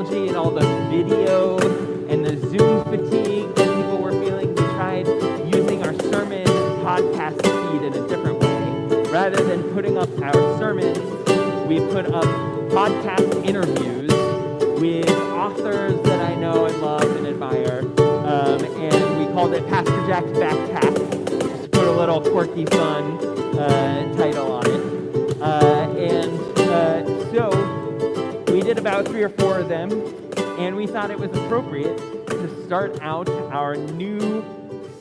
technology and all the video and the Zoom fatigue that people were feeling, we tried using our sermon podcast feed in a different way. Rather than putting up our sermons, we put up podcast interviews with authors that I know and love and admire, and we called it Pastor Jack's Backpack. Just put a little quirky, fun title on it. So we did about 3 or 4 of them, and we thought it was appropriate to start out our new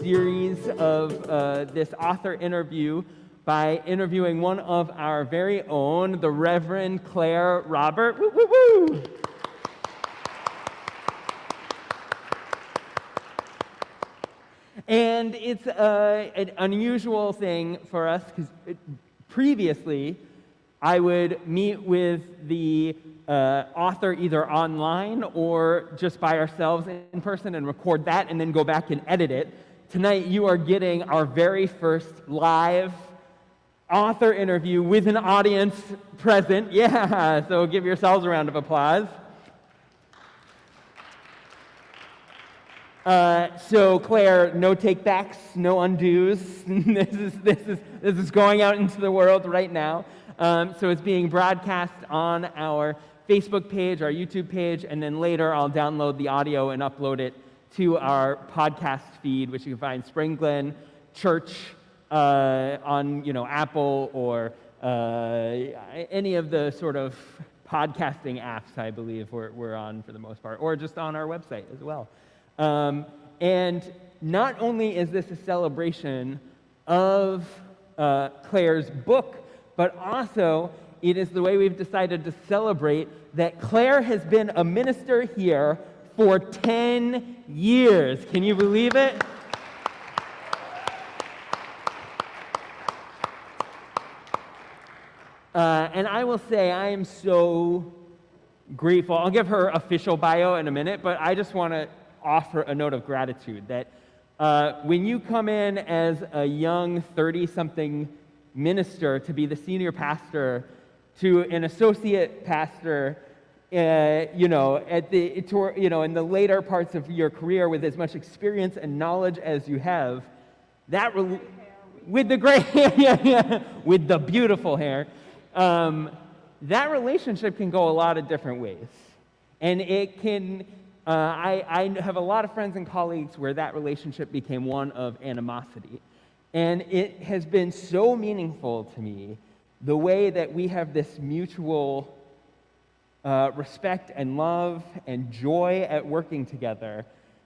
series of this author interview by interviewing one of our very own, the Reverend Clare Robert. Woo, woo, woo! And it's an unusual thing for us because previously I would meet with the author either online or just by ourselves in person and record that and then go back and edit it. Tonight you are getting our very first live author interview with an audience present. Yeah, so give yourselves a round of applause. So Claire, no take-backs, no undos. This is going out into the world right now. So it's being broadcast on our Facebook page, our YouTube page, and then later I'll download the audio and upload it to our podcast feed, which you can find Spring Glen Church on Apple or any of the sort of podcasting apps, I believe we're on for the most part, or just on our website as well. And not only is this a celebration of Claire's book, but also it is the way we've decided to celebrate that Claire has been a minister here for 10 years. Can you believe it? And I will say I am so grateful. I'll give her official bio in a minute, but I just want to offer a note of gratitude that when you come in as a young 30-something minister to be the senior pastor to an associate pastor, in the later parts of your career with as much experience and knowledge as you have, with the gray hair, with the beautiful hair, that relationship can go a lot of different ways, and it can. I have a lot of friends and colleagues where that relationship became one of animosity. And it has been so meaningful to me, the way that we have this mutual respect and love and joy at working together.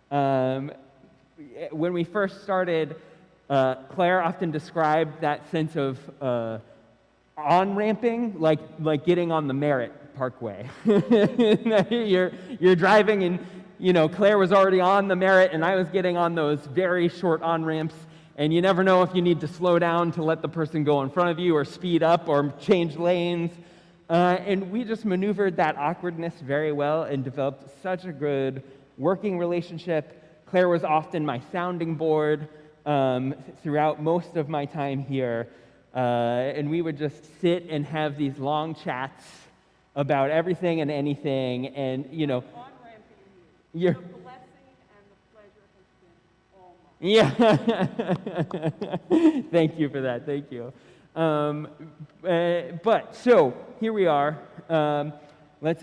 When we first started, Claire often described that sense of on-ramping, like getting on the Merritt Parkway. You're driving and, Claire was already on the Merritt and I was getting on those very short on-ramps, and you never know if you need to slow down to let the person go in front of you or speed up or change lanes. And we just maneuvered that awkwardness very well and developed such a good working relationship. Claire was often my sounding board throughout most of my time here. And we would just sit and have these long chats about everything and anything, and the blessing and the pleasure has been all mine. Yeah. Thank you for that. Thank you. But so here we are. Let's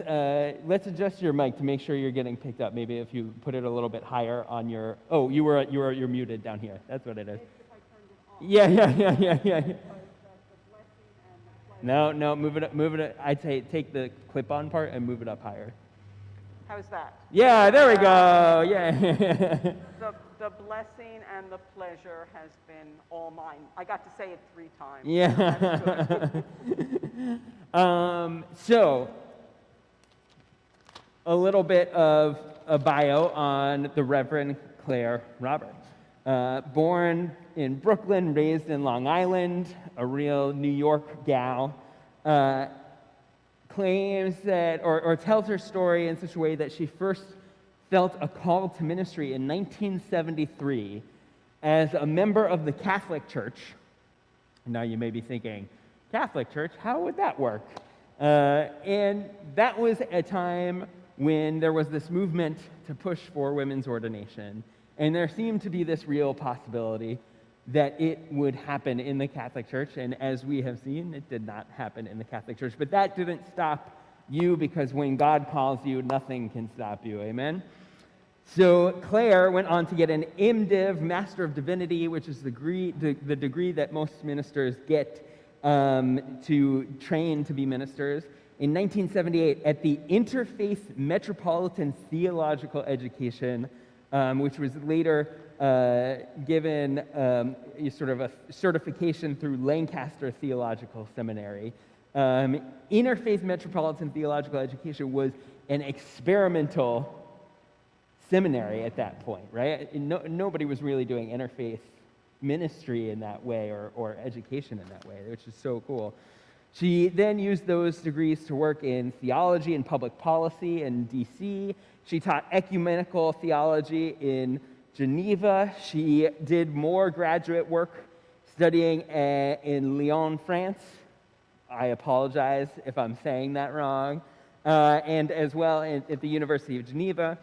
adjust your mic to make sure you're getting picked up. Maybe if you put it a little bit higher on your. Oh, you're muted down here. That's what it is. Yeah. No, move it up. I'd say take the clip-on part and move it up higher. How's that? Yeah, there we go. Yeah. The blessing and the pleasure has been all mine. I got to say it 3 times. Yeah. So, a little bit of a bio on the Reverend Clare Robert. Born in Brooklyn, raised in Long Island, a real New York gal, claims that, or tells her story in such a way that she first felt a call to ministry in 1973 as a member of the Catholic Church. Now you may be thinking, Catholic Church, how would that work? And that was a time when there was this movement to push for women's ordination, and there seemed to be this real possibility that it would happen in the Catholic Church, and as we have seen, it did not happen in the Catholic Church. But that didn't stop you, because when God calls you, nothing can stop you, amen? So Clare went on to get an MDiv, Master of Divinity, which is the degree that most ministers get to train to be ministers, in 1978 at the Interfaith Metropolitan Theological Education, which was later given sort of a certification through Lancaster Theological Seminary. Interfaith Metropolitan Theological Education was an experimental seminary at that point, right? Nobody was really doing interfaith ministry in that way, or education in that way, which is so cool. She then used those degrees to work in theology and public policy in D.C. She taught ecumenical theology in Geneva. She did more graduate work studying in Lyon, France. I apologize if I'm saying that wrong. And as well at the University of Geneva,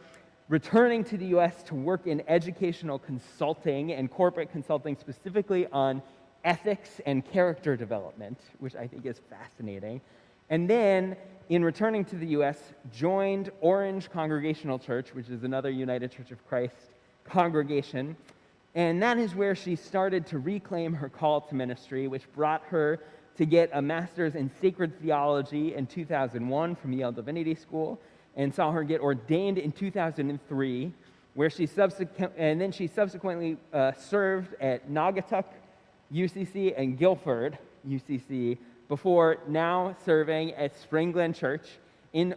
returning to the U.S. to work in educational consulting and corporate consulting, specifically on ethics and character development, which I think is fascinating. And then, in returning to the U.S., joined Orange Congregational Church, which is another United Church of Christ congregation. And that is where she started to reclaim her call to ministry, which brought her to get a master's in sacred theology in 2001 from Yale Divinity School, and saw her get ordained in 2003, where she subsequently served at Naugatuck UCC and Guilford UCC, before now serving at Spring Glen Church in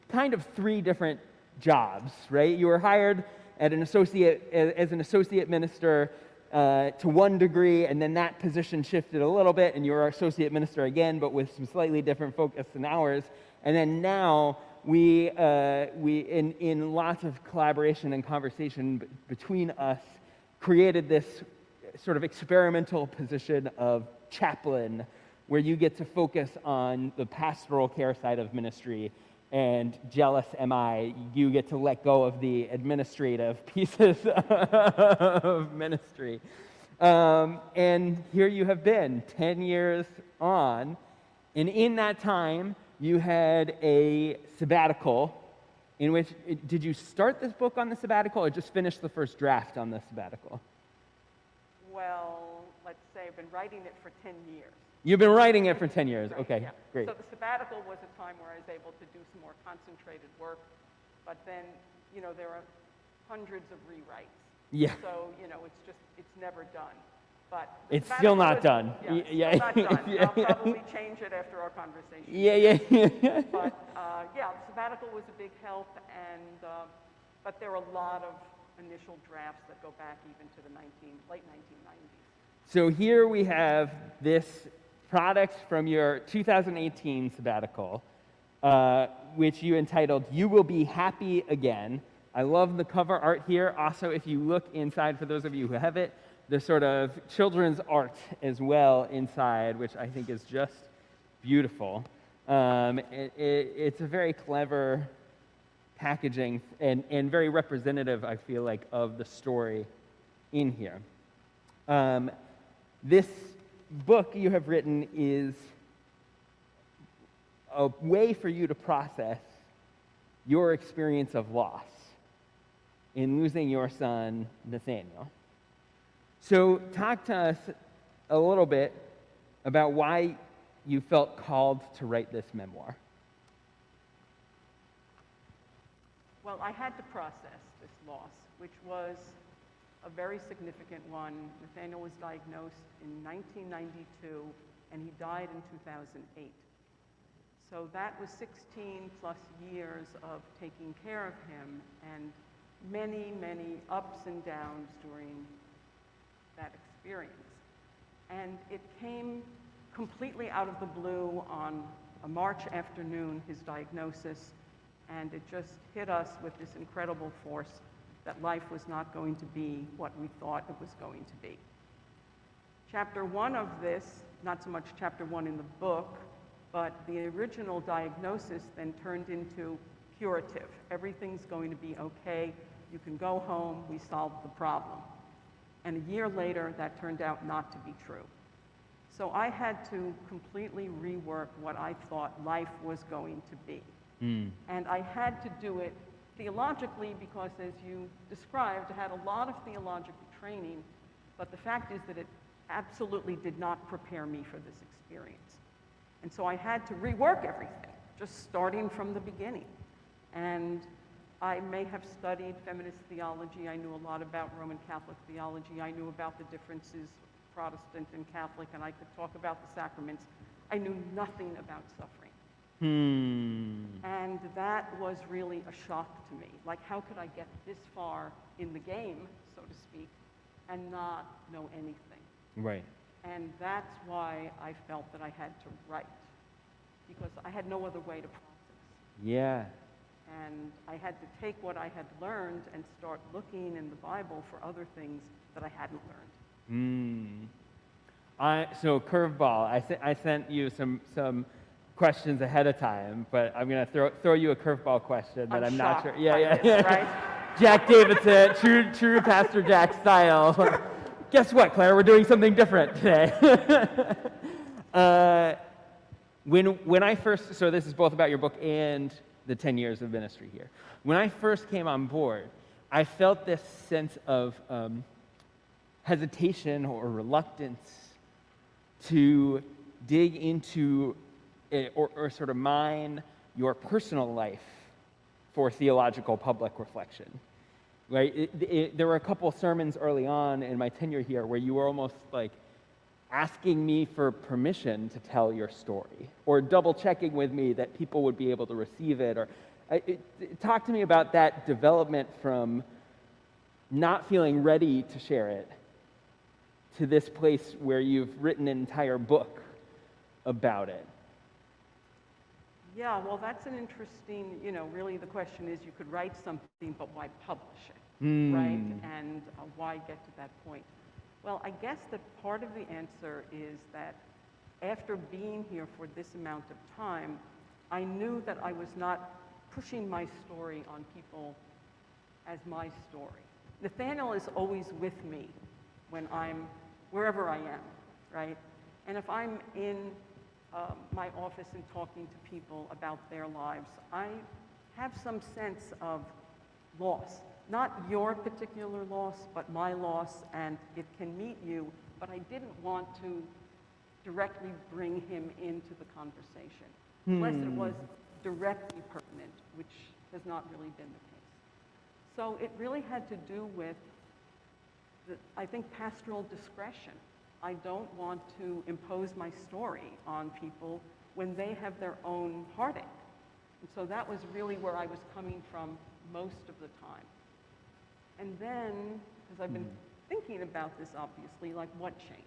kind of 3 different jobs, right? You were hired as an associate minister to one degree, and then that position shifted a little bit, and you were associate minister again, but with some slightly different focus and hours. And then now we in lots of collaboration and conversation between us, created this sort of experimental position of chaplain, where you get to focus on the pastoral care side of ministry, and jealous am I, you get to let go of the administrative pieces of ministry. And here you have been, 10 years on, and in that time, you had a sabbatical, in which, did you start this book on the sabbatical, or just finish the first draft on the sabbatical? Well, let's say I've been writing it for 10 years. You've been writing it for 10 years, Right, okay, yeah. great. So the sabbatical was a time where I was able to do some more concentrated work, but then, there are hundreds of rewrites. Yeah. So, it's never done. But It's still not done. Yeah, still not done. Yeah. I'll probably change it after our conversation. Yeah. But, the sabbatical was a big help, and but there are a lot of initial drafts that go back even to the late 1990s. So here we have this product from your 2018 sabbatical, which you entitled, "You Will Be Happy Again." I love the cover art here. Also, if you look inside, for those of you who have it, the sort of children's art as well inside, which I think is just beautiful. It's a very clever packaging and very representative, I feel like, of the story in here. This book you have written is a way for you to process your experience of loss in losing your son, Nathaniel. So talk to us a little bit about why you felt called to write this memoir. Well, I had to process this loss, which was a very significant one. Nathaniel was diagnosed in 1992, and he died in 2008. So that was 16 plus years of taking care of him, and many, many ups and downs during that experience. And it came completely out of the blue on a March afternoon, his diagnosis, and it just hit us with this incredible force that life was not going to be what we thought it was going to be. Chapter 1 of this, not so much chapter 1 in the book, but the original diagnosis then turned into curative. Everything's going to be okay. You can go home. We solved the problem. And a year later, that turned out not to be true. So I had to completely rework what I thought life was going to be. And I had to do it theologically because, as you described, I had a lot of theological training, but the fact is that it absolutely did not prepare me for this experience. And so I had to rework everything, just starting from the beginning. And I may have studied feminist theology. I knew a lot about Roman Catholic theology. I knew about the differences, Protestant and Catholic, and I could talk about the sacraments. I knew nothing about suffering. And that was really a shock to me. Like, how could I get this far in the game, so to speak, and not know anything? Right. And that's why I felt that I had to write, because I had no other way to process. Yeah. And I had to take what I had learned and start looking in the Bible for other things that I hadn't learned. So curveball. I sent you some questions ahead of time, but I'm gonna throw you a curveball question that I'm not sure. Yeah. Right? Jack Davidson, true Pastor Jack style. Guess what, Claire? We're doing something different today. When I first, so this is both about your book and the 10 years of ministry here. When I first came on board, I felt this sense of hesitation or reluctance to dig into it, or sort of mine your personal life for theological public reflection. Right? There were a couple sermons early on in my tenure here where you were almost like asking me for permission to tell your story, or double checking with me that people would be able to receive it. Or talk to me about that development from not feeling ready to share it to this place where you've written an entire book about it. Yeah, well, that's an interesting, really the question is, you could write something, but why publish it, right? And why get to that point? Well, I guess that part of the answer is that after being here for this amount of time, I knew that I was not pushing my story on people as my story. Nathaniel is always with me when I'm wherever I am, right? And if I'm in my office and talking to people about their lives, I have some sense of loss. Not your particular loss, but my loss, and it can meet you, but I didn't want to directly bring him into the conversation, unless it was directly pertinent, which has not really been the case. So it really had to do with, I think, pastoral discretion. I don't want to impose my story on people when they have their own heartache. And so that was really where I was coming from most of the time. And then, as I've been thinking about this, obviously, like, what changed?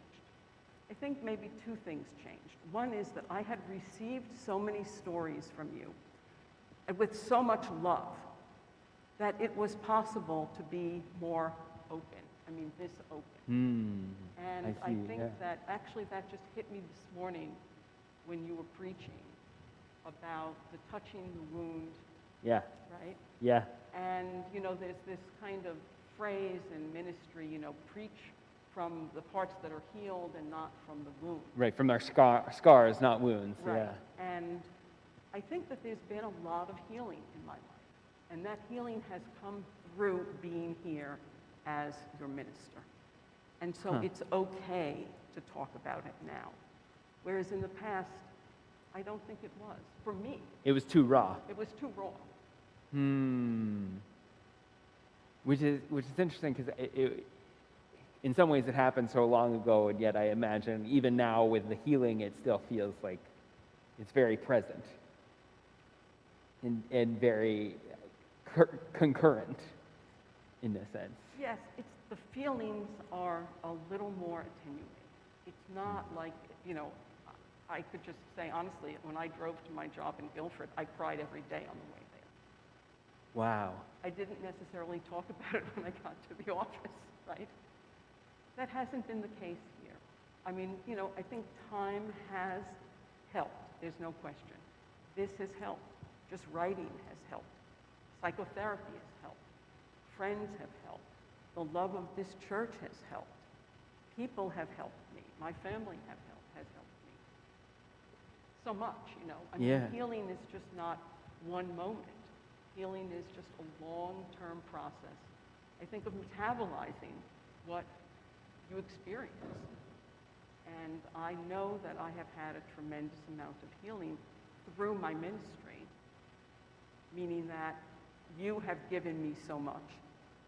I think maybe two things changed. One is that I had received so many stories from you, and with so much love, that it was possible to be more open. I mean, this open. And I think that actually that just hit me this morning when you were preaching about the touching the wound. Yeah. Right? Yeah. And, there's this kind of phrase in ministry, preach from the parts that are healed and not from the wound. Right, from our scars, not wounds. Right. Yeah. And I think that there's been a lot of healing in my life. And that healing has come through being here as your minister. And so it's okay to talk about it now. Whereas in the past, I don't think it was. For me. It was too raw. It was too raw. Which is interesting, because in some ways it happened so long ago, and yet I imagine even now with the healing, it still feels like it's very present and very concurrent in a sense. Yes, the feelings are a little more attenuated. It's not like, I could just say, honestly, when I drove to my job in Guilford, I cried every day on the way there. Wow. I didn't necessarily talk about it when I got to the office, right? That hasn't been the case here. I mean, I think time has helped. There's no question. This has helped. Just writing has helped. Psychotherapy has helped. Friends have helped. The love of this church has helped. People have helped me. My family has helped me. So much, you know. I mean, healing is just not one moment. Healing is just a long-term process. I think of metabolizing what you experience. And I know that I have had a tremendous amount of healing through my ministry, meaning that you have given me so much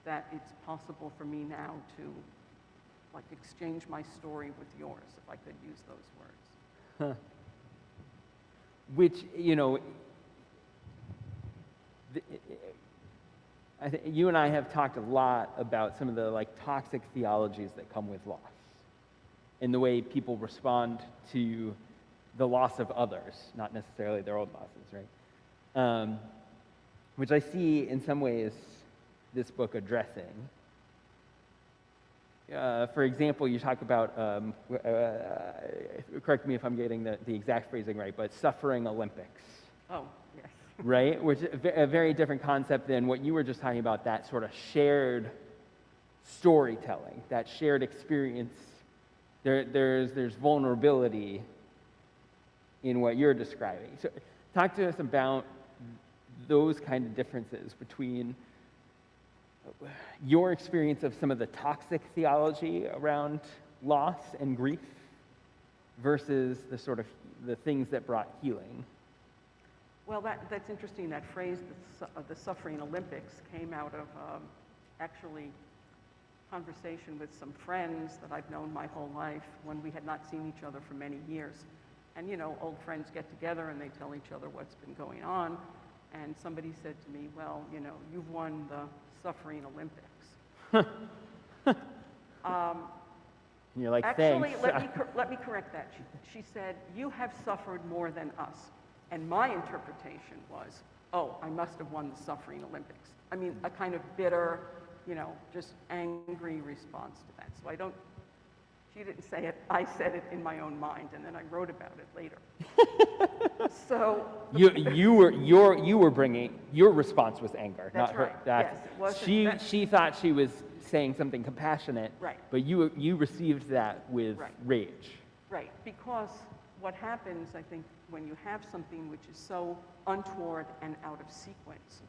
that it's possible for me now to like exchange my story with yours, if I could use those words. Which, you know, I think you and I have talked a lot about some of the like toxic theologies that come with loss and the way people respond to the loss of others, not necessarily their own losses, right? Which I see in some ways this book addressing. For example, you talk about, correct me if I'm getting the exact phrasing right, but suffering Olympics. Oh, yes. Right? Which is a very different concept than what you were just talking about, that sort of shared storytelling, that shared experience. There's vulnerability in what you're describing. So talk to us about those kind of differences between your experience of some of the toxic theology around loss and grief versus the sort of the things that brought healing. Well, that's interesting. That phrase, the suffering Olympics, came out of actually conversation with some friends that I've known my whole life when we had not seen each other for many years. And, you know, old friends get together and they tell each other what's been going on. And somebody said to me, well, you know, you've won the suffering Olympics. You're like, actually, thanks. let me correct that. She said, you have suffered more than us. And my interpretation was, oh, I must have won the suffering Olympics. I mean, a kind of bitter, you know, just angry response to that. So I don't, she didn't say it, I said it in my own mind, and then I wrote about it later. So you were bringing, your response was anger, that's not her. right. Yes, it wasn't, she thought she was saying something compassionate, right. But you received that with rage. Right, because what happens, I think, when you have something which is so untoward and out of sequence,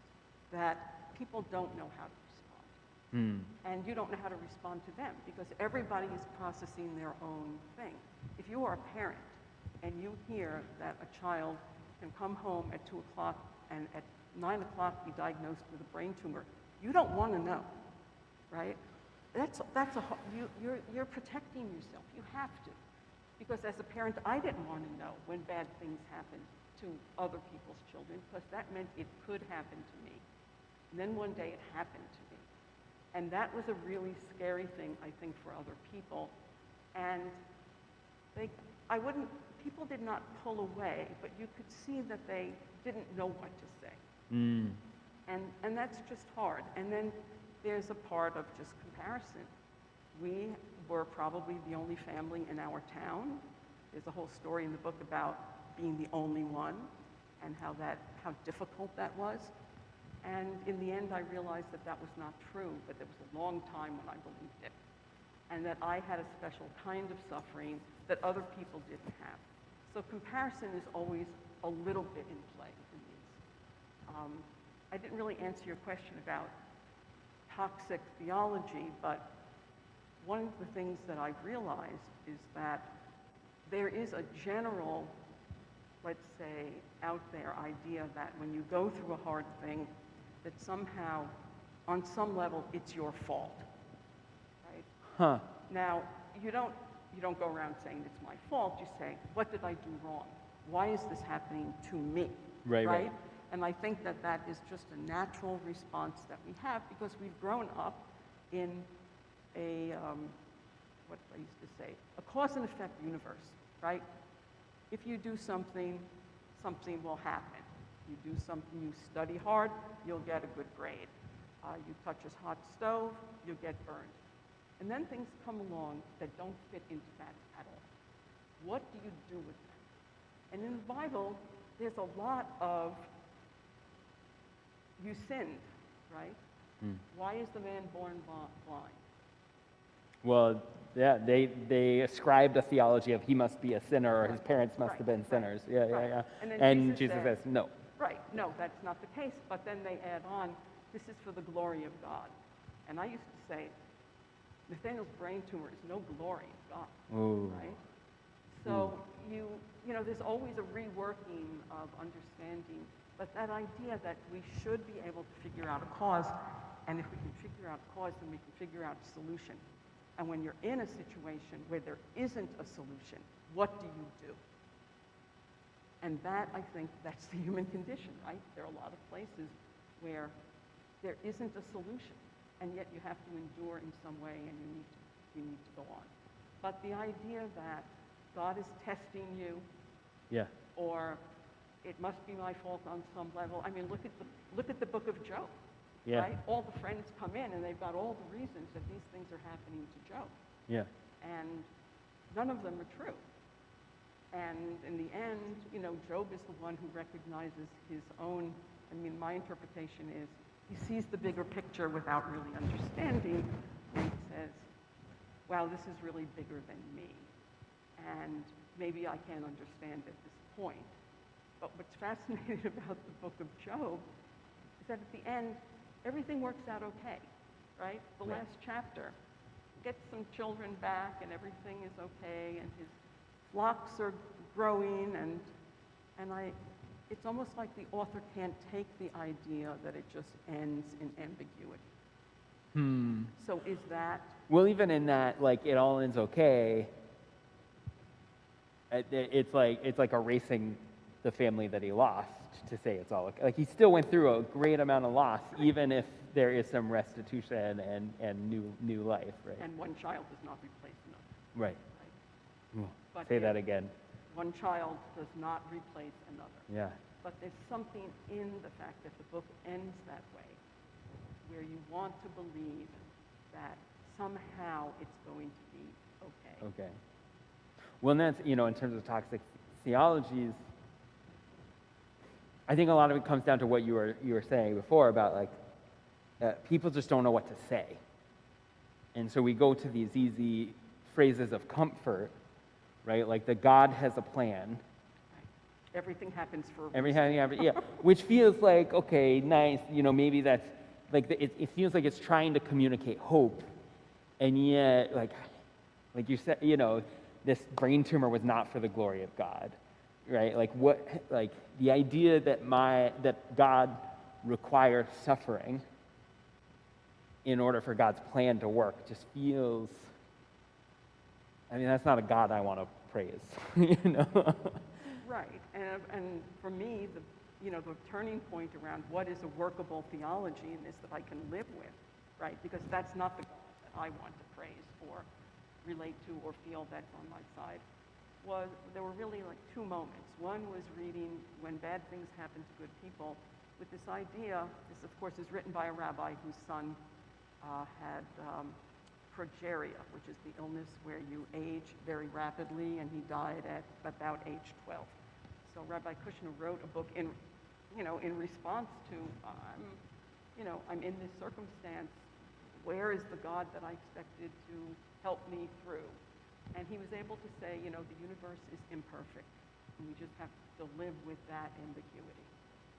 that people don't know how to respond. And you don't know how to respond to them, because everybody is processing their own thing. If you are a parent and you hear that a child can come home at 2 o'clock and at 9 o'clock be diagnosed with a brain tumor, you don't want to know, right? You're protecting yourself. You have to. Because as a parent, I didn't want to know when bad things happened to other people's children, because that meant it could happen to me. And then one day it happened to me. And that was a really scary thing, I think, for other people. And people did not pull away, but you could see that they didn't know what to say. And that's just hard. And then there's a part of just comparison. We were probably the only family in our town. There's a whole story in the book about being the only one and how difficult that was. And in the end, I realized that that was not true, but there was a long time when I believed it. And that I had a special kind of suffering that other people didn't have. So comparison is always a little bit in play in these. I didn't really answer your question about toxic theology, but one of the things that I've realized is that there is a general, let's say, out there idea that when you go through a hard thing, that somehow, on some level, it's your fault, right? Huh. Now, you don't go around saying it's my fault. You say, what did I do wrong? Why is this happening to me? Right. And I think that that is just a natural response that we have because we've grown up in a, what I used to say, a cause and effect universe, right? If you do something, something will happen. You do something, you study hard, you'll get a good grade. You touch a hot stove, you'll get burned. And then things come along that don't fit into that at all. What do you do with them? And in the Bible, there's a lot of you sinned, right? Why is the man born blind? Well, yeah, they ascribed a theology of he must be a sinner or his parents must have been sinners. Yeah, right. yeah. And then And Jesus Jesus says, no. Right, no, that's not the case. But then they add on, this is for the glory of God. And I used to say, Nathaniel's brain tumor is no glory of God, Ooh. right? So you know, there's always a reworking of understanding, but that idea that we should be able to figure out a cause, and if we can figure out a cause, then we can figure out a solution. And when you're in a situation where there isn't a solution, what do you do? And that, I think, that's the human condition, right? There are a lot of places where there isn't a solution, and yet you have to endure in some way, and you need to go on. But the idea that God is testing you, Yeah. or it must be my fault on some level. I mean, look at the book of Job, Yeah. right? All the friends come in, and they've got all the reasons that these things are happening to Job, Yeah. and none of them are true. And in the end, you know, Job is the one who recognizes his own. I mean, my interpretation is he sees the bigger picture without really understanding, and he says, wow, this is really bigger than me. And maybe I can't understand at this point. But what's fascinating about the book of Job is that at the end, everything works out okay, right? The last chapter gets some children back, and everything is okay, and his flocks are growing, and it's almost like the author can't take the idea that it just ends in ambiguity. So is that... Well, even in that, like, it all ends okay, it's like erasing the family that he lost to say it's all okay. Like, he still went through a great amount of loss, even if there is some restitution and new life, right? And one child does not replace another. Right. Right? But Say that again. One child does not replace another. Yeah. But there's something in the fact that the book ends that way, where you want to believe that somehow it's going to be okay. Okay. Well, and that's, in terms of toxic theologies, I think a lot of it comes down to what you were saying before about, like, people just don't know what to say. And so we go to these easy phrases of comfort, right? Like, the God has a plan. Right. Everything happens for a reason. Everything happens, yeah. Which feels like, okay, nice, maybe that's, like, it feels like it's trying to communicate hope. And yet, like you said, this brain tumor was not for the glory of God, right? Like the idea that God requires suffering in order for God's plan to work just feels, I mean, that's not a God I want to praise, Right, and for me, the turning point around what is a workable theology in this that I can live with, right? Because that's not the God that I want to praise or relate to or feel that's on my side. There were really like two moments. One was reading When Bad Things Happen to Good People, with this idea. This, of course, is written by a rabbi whose son had progeria, which is the illness where you age very rapidly, and he died at about age 12. So Rabbi Kushner wrote a book in response to, I'm in this circumstance. Where is the God that I expected to help me through? And he was able to say, the universe is imperfect, and we just have to live with that ambiguity.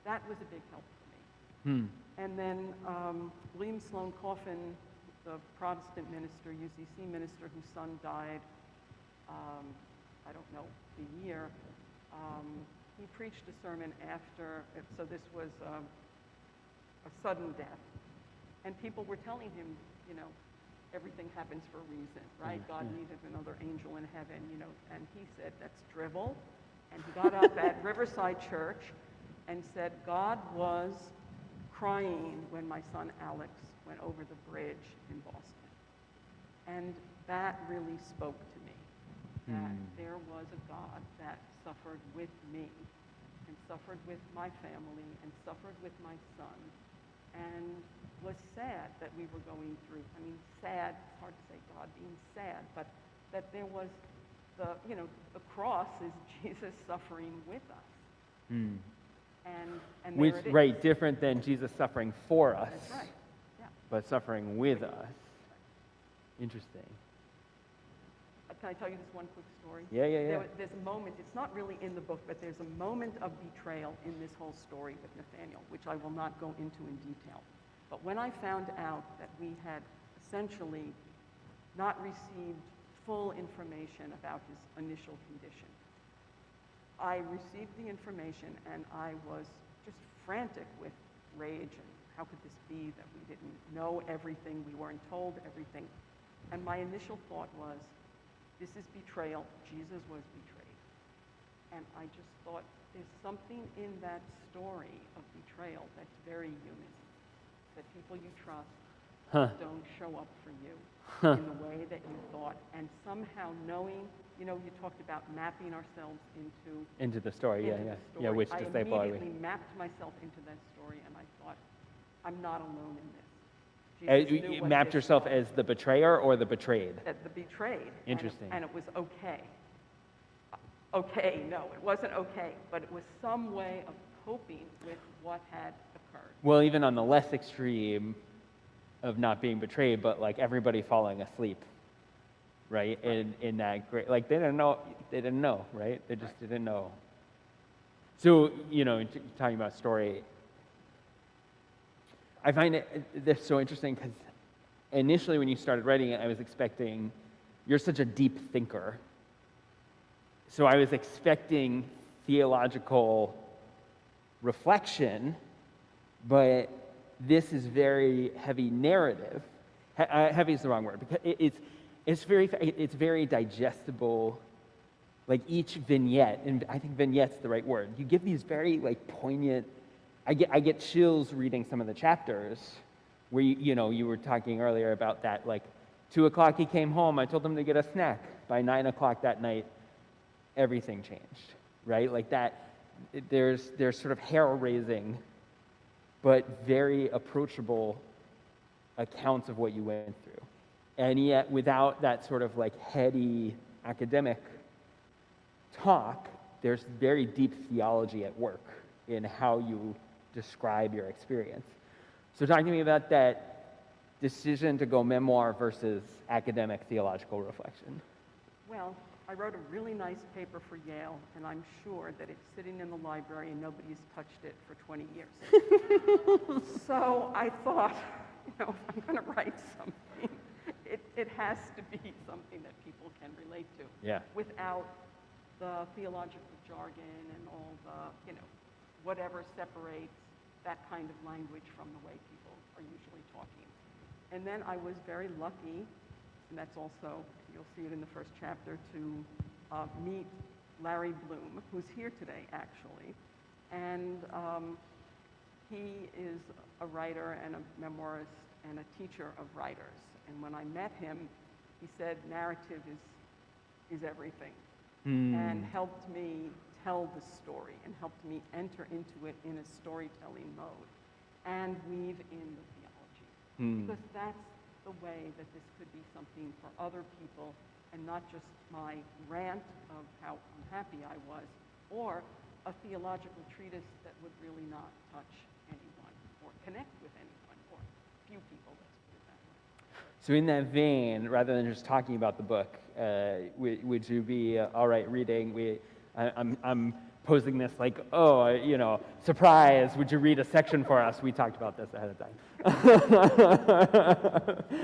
That was a big help for me. And then William Sloane Coffin, the Protestant minister, UCC minister, whose son died, I don't know the year, he preached a sermon after, so this was a sudden death. And people were telling him, everything happens for a reason, right? God needed another angel in heaven, and he said, that's drivel. And he got up at Riverside Church and said, God was crying when my son Alex went over the bridge in Boston. And that really spoke to me, that there was a God that suffered with me and suffered with my family and suffered with my son and was sad that we were going through. I mean, sad, it's hard to say God being sad, but that there was the cross is Jesus suffering with us. And Which, there it is. right, different than Jesus suffering for us, That's right. Yeah. but suffering with us. Interesting. Can I tell you this one quick story? Yeah. There's a moment, it's not really in the book, but there's a moment of betrayal in this whole story with Nathaniel, which I will not go into in detail. But when I found out that we had essentially not received full information about his initial condition, I received the information and I was just frantic with rage and how could this be that we didn't know everything, we weren't told everything. And my initial thought was, this is betrayal. Jesus was betrayed. And I just thought, there's something in that story of betrayal that's very human. That people you trust don't show up for you in the way that you thought. And somehow knowing, you talked about mapping ourselves Into the story, into yeah. the story. Yeah, which I disciple are we? immediately mapped myself into that story, and I thought, I'm not alone in this. Jesus knew You what mapped this yourself was. as the betrayer or the betrayed? The betrayed. Interesting. And it was okay. Okay, no, it wasn't okay, but it was some way of coping with what had occurred. Well, even on the less extreme of not being betrayed, but like everybody falling asleep, right? In that great, like they didn't know, right? They just didn't know. So, talking about story, I find this so interesting because initially when you started writing it, I was expecting, you're such a deep thinker. So I was expecting theological reflection, but this is very heavy narrative. Heavy is the wrong word, because it's very digestible. Like each vignette, and I think vignette's the right word. You give these very poignant. I get chills reading some of the chapters where you were talking earlier about that, 2 o'clock he came home, I told him to get a snack. By 9 o'clock that night, everything changed, right? Like that, there's sort of hair-raising, but very approachable accounts of what you went through. And yet, without that sort of heady academic talk, there's very deep theology at work in how you describe your experience. So talk to me about that decision to go memoir versus academic theological reflection. Well, I wrote a really nice paper for Yale, and I'm sure that it's sitting in the library and nobody's touched it for 20 years. So I thought, if I'm going to write something, it has to be something that people can relate to. Yeah. Without the theological jargon and all the, whatever separates that kind of language from the way people are usually talking. And then I was very lucky, and that's also, you'll see it in the first chapter, to meet Larry Bloom, who's here today, actually. And he is a writer and a memoirist and a teacher of writers. And when I met him, he said narrative is everything, and helped me tell the story and helped me enter into it in a storytelling mode and weave in the theology. Because that's the way that this could be something for other people and not just my rant of how unhappy I was, or a theological treatise that would really not touch anyone or connect with anyone, or few people, let's put it that way. So in that vein, rather than just talking about the book, would you be all right reading? I'm posing this surprise, would you read a section for us? We talked about this ahead of time. I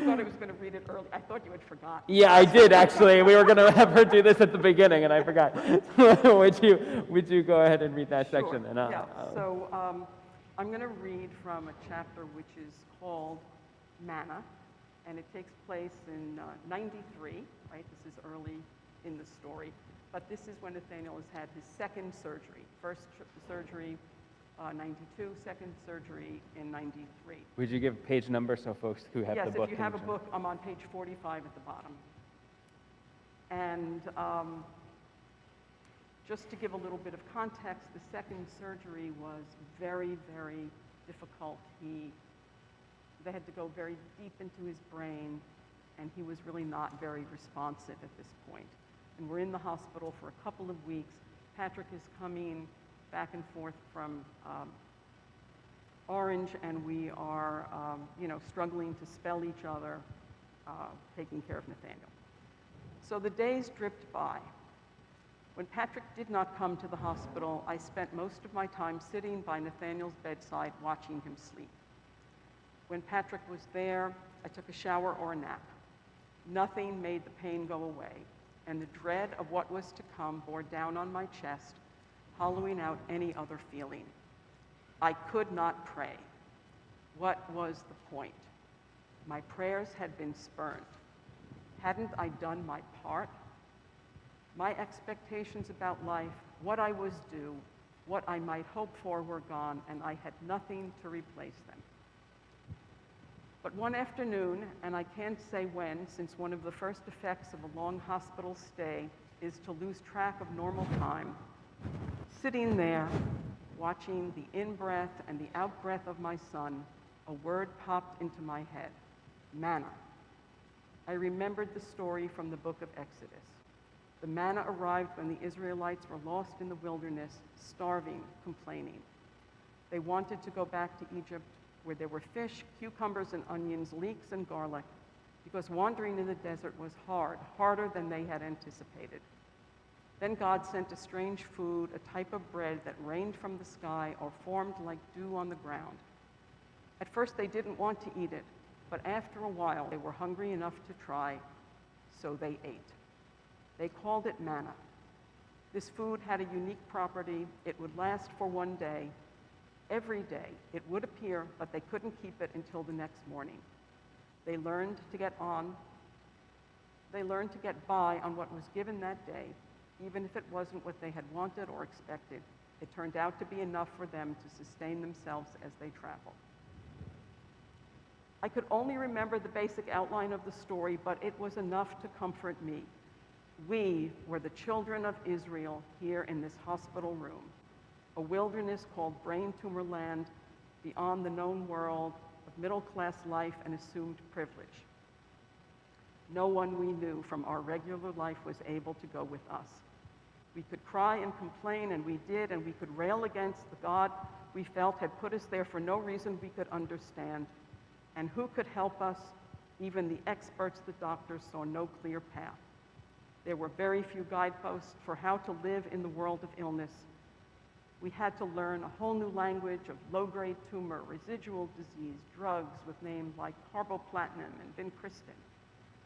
thought I was going to read it early. I thought you had forgotten. Yeah, I did actually. We were going to have her do this at the beginning, and I forgot. would you go ahead and read that section? Sure. And So I'm going to read from a chapter which is called Manna, and it takes place in 93, right? This is early in the story. But this is when Nathaniel has had his second surgery. First surgery, 92, second surgery in 93. Would you give page number so folks who have the book? Yes, if you have a can- book, I'm on page 45 at the bottom. And just to give a little bit of context, the second surgery was very, very difficult. They had to go very deep into his brain, and he was really not very responsive at this point. And we're in the hospital for a couple of weeks. Patrick is coming back and forth from Orange, and we are, struggling to spell each other, taking care of Nathaniel. So the days dripped by. When Patrick did not come to the hospital, I spent most of my time sitting by Nathaniel's bedside watching him sleep. When Patrick was there, I took a shower or a nap. Nothing made the pain go away, and the dread of what was to come bore down on my chest, hollowing out any other feeling. I could not pray. What was the point? My prayers had been spurned. Hadn't I done my part? My expectations about life, what I was due, what I might hope for were gone, and I had nothing to replace them. But one afternoon, and I can't say when, since one of the first effects of a long hospital stay is to lose track of normal time, sitting there, watching the in-breath and the out-breath of my son, a word popped into my head: manna. I remembered the story from the book of Exodus. The manna arrived when the Israelites were lost in the wilderness, starving, complaining. They wanted to go back to Egypt, where there were fish, cucumbers and onions, leeks and garlic, because wandering in the desert was hard, harder than they had anticipated. Then God sent a strange food, a type of bread that rained from the sky or formed like dew on the ground. At first they didn't want to eat it, but after a while they were hungry enough to try, so they ate. They called it manna. This food had a unique property. It would last for one day. Every day it would appear, but they couldn't keep it until the next morning. They learned to get by on what was given that day, even if it wasn't what they had wanted or expected. It turned out to be enough for them to sustain themselves as they traveled. I could only remember the basic outline of the story, but it was enough to comfort me. We were the children of Israel here in this hospital room, a wilderness called brain tumor land beyond the known world of middle-class life and assumed privilege. No one we knew from our regular life was able to go with us. We could cry and complain, and we did, and we could rail against the God we felt had put us there for no reason we could understand. And who could help us? Even the experts, the doctors, saw no clear path. There were very few guideposts for how to live in the world of illness. We had to learn a whole new language of low-grade tumor, residual disease, drugs with names like carboplatinum and vincristine.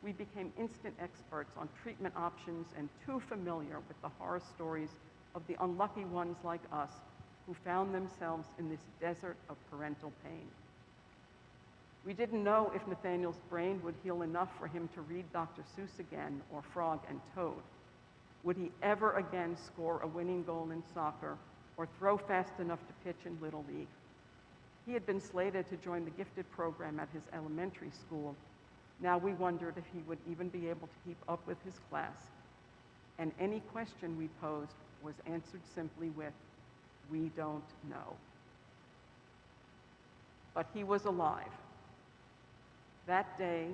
We became instant experts on treatment options and too familiar with the horror stories of the unlucky ones like us who found themselves in this desert of parental pain. We didn't know if Nathaniel's brain would heal enough for him to read Dr. Seuss again or Frog and Toad. Would he ever again score a winning goal in soccer or throw fast enough to pitch in Little League? He had been slated to join the gifted program at his elementary school. Now we wondered if he would even be able to keep up with his class. And any question we posed was answered simply with, "We don't know." But he was alive. That day,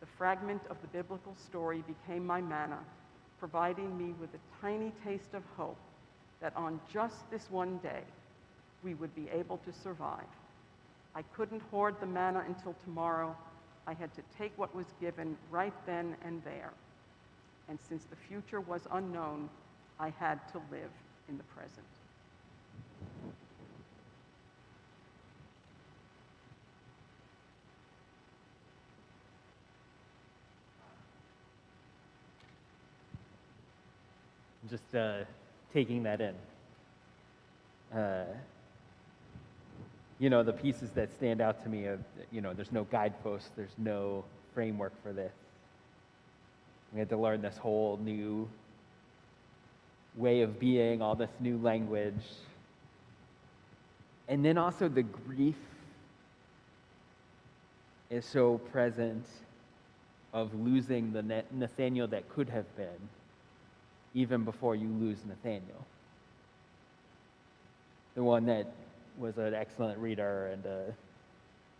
the fragment of the biblical story became my manna, providing me with a tiny taste of hope that on just this one day, we would be able to survive. I couldn't hoard the manna until tomorrow. I had to take what was given right then and there. And since the future was unknown, I had to live in the present. Just taking that in. The pieces that stand out to me of, there's no guidepost, there's no framework for this. We had to learn this whole new way of being, all this new language. And then also the grief is so present of losing the Nathaniel that could have been, even before you lose Nathaniel. The one that was an excellent reader and an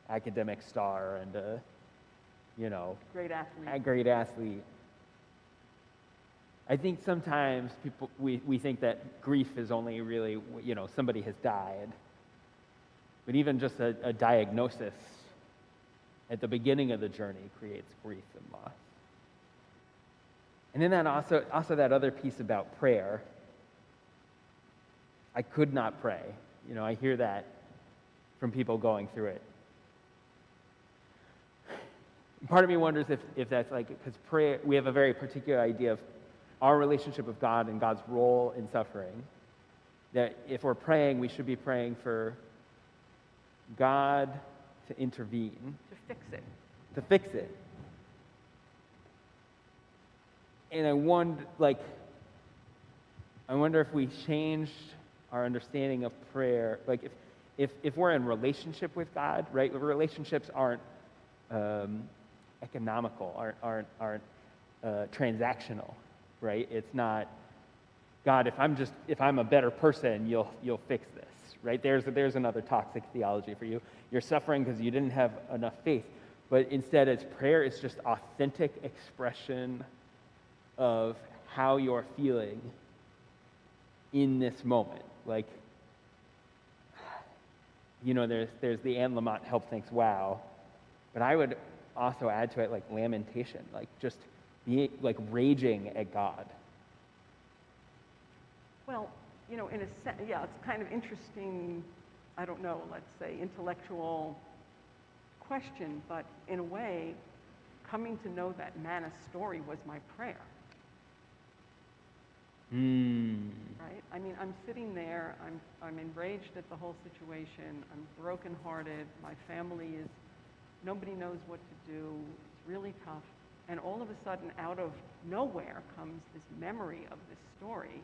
academic star and a Great athlete. great athlete. I think sometimes we think that grief is only really, somebody has died. But even just a diagnosis at the beginning of the journey creates grief and loss. And then that also that other piece about prayer. I could not pray. I hear that from people going through it. Part of me wonders if that's because prayer, we have a very particular idea of our relationship with God and God's role in suffering. That if we're praying, we should be praying for God to intervene. To fix it. To fix it. And I wonder if we changed our understanding of prayer, if we're in relationship with God, right? Relationships aren't economical, aren't transactional, right? It's not, God, if I'm a better person, you'll fix this, right? There's another toxic theology for you. You're suffering because you didn't have enough faith, but instead, it's prayer is just authentic expression of how you're feeling in this moment. There's the Anne Lamott help thanks wow, but I would also add to it lamentation, just being raging at God. Well, in a sense, yeah, it's kind of interesting, I don't know, let's say intellectual question, but in a way, coming to know that Manna's story was my prayer. Right? I mean, I'm sitting there, I'm enraged at the whole situation, I'm brokenhearted, my family is, nobody knows what to do, it's really tough, and all of a sudden, out of nowhere comes this memory of this story,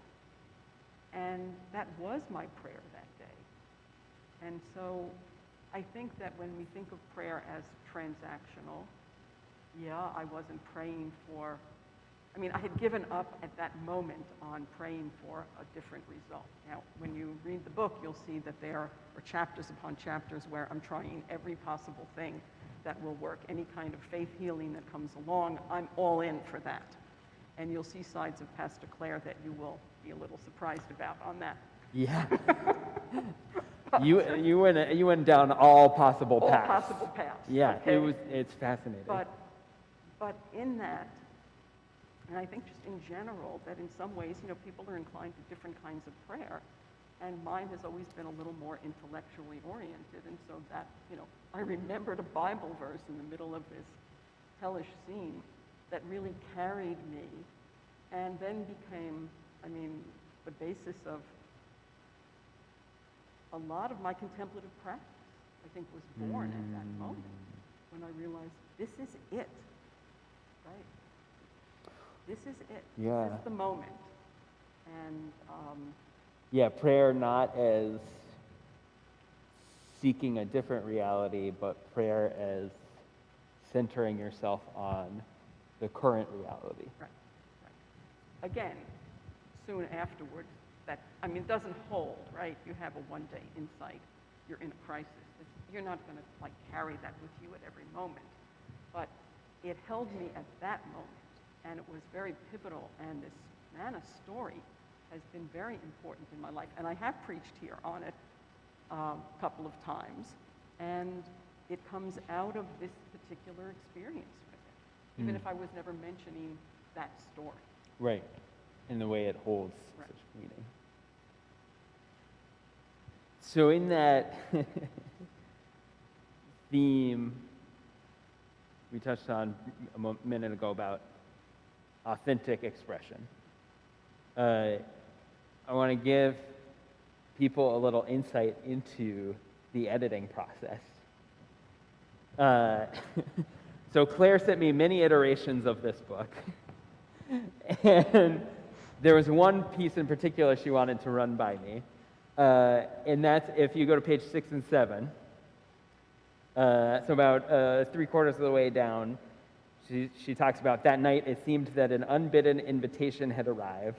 and that was my prayer that day. And so, I think that when we think of prayer as transactional, I wasn't praying for, I had given up at that moment on praying for a different result. Now, when you read the book, you'll see that there are chapters upon chapters where I'm trying every possible thing that will work. Any kind of faith healing that comes along, I'm all in for that. And you'll see sides of Pastor Clare that you will be a little surprised about on that. Yeah. You went down all possible paths. All possible paths. Yeah, okay? it's fascinating. But in that, and I think just in general, that in some ways, people are inclined to different kinds of prayer, and mine has always been a little more intellectually oriented, and so that, I remembered a Bible verse in the middle of this hellish scene that really carried me, and then became, the basis of a lot of my contemplative practice, I think, was born at that moment, when I realized this is it, right? This is it. Yeah. This is the moment. And prayer not as seeking a different reality, but prayer as centering yourself on the current reality. Right. Again, soon afterwards, that, it doesn't hold, right? You have a one-day insight. You're in a crisis. You're not going to carry that with you at every moment. But it held me at that moment. And it was very pivotal, and this Manna story has been very important in my life. And I have preached here on it a couple of times, and it comes out of this particular experience with it, even if I was never mentioning that story. Right, in the way it holds such meaning. So in that theme we touched on a minute ago about authentic expression, I want to give people a little insight into the editing process. So Claire sent me many iterations of this book, and there was one piece in particular she wanted to run by me, and that's if you go to page 6 and 7. So about 3/4 of the way down, she talks about that night it seemed that an unbidden invitation had arrived,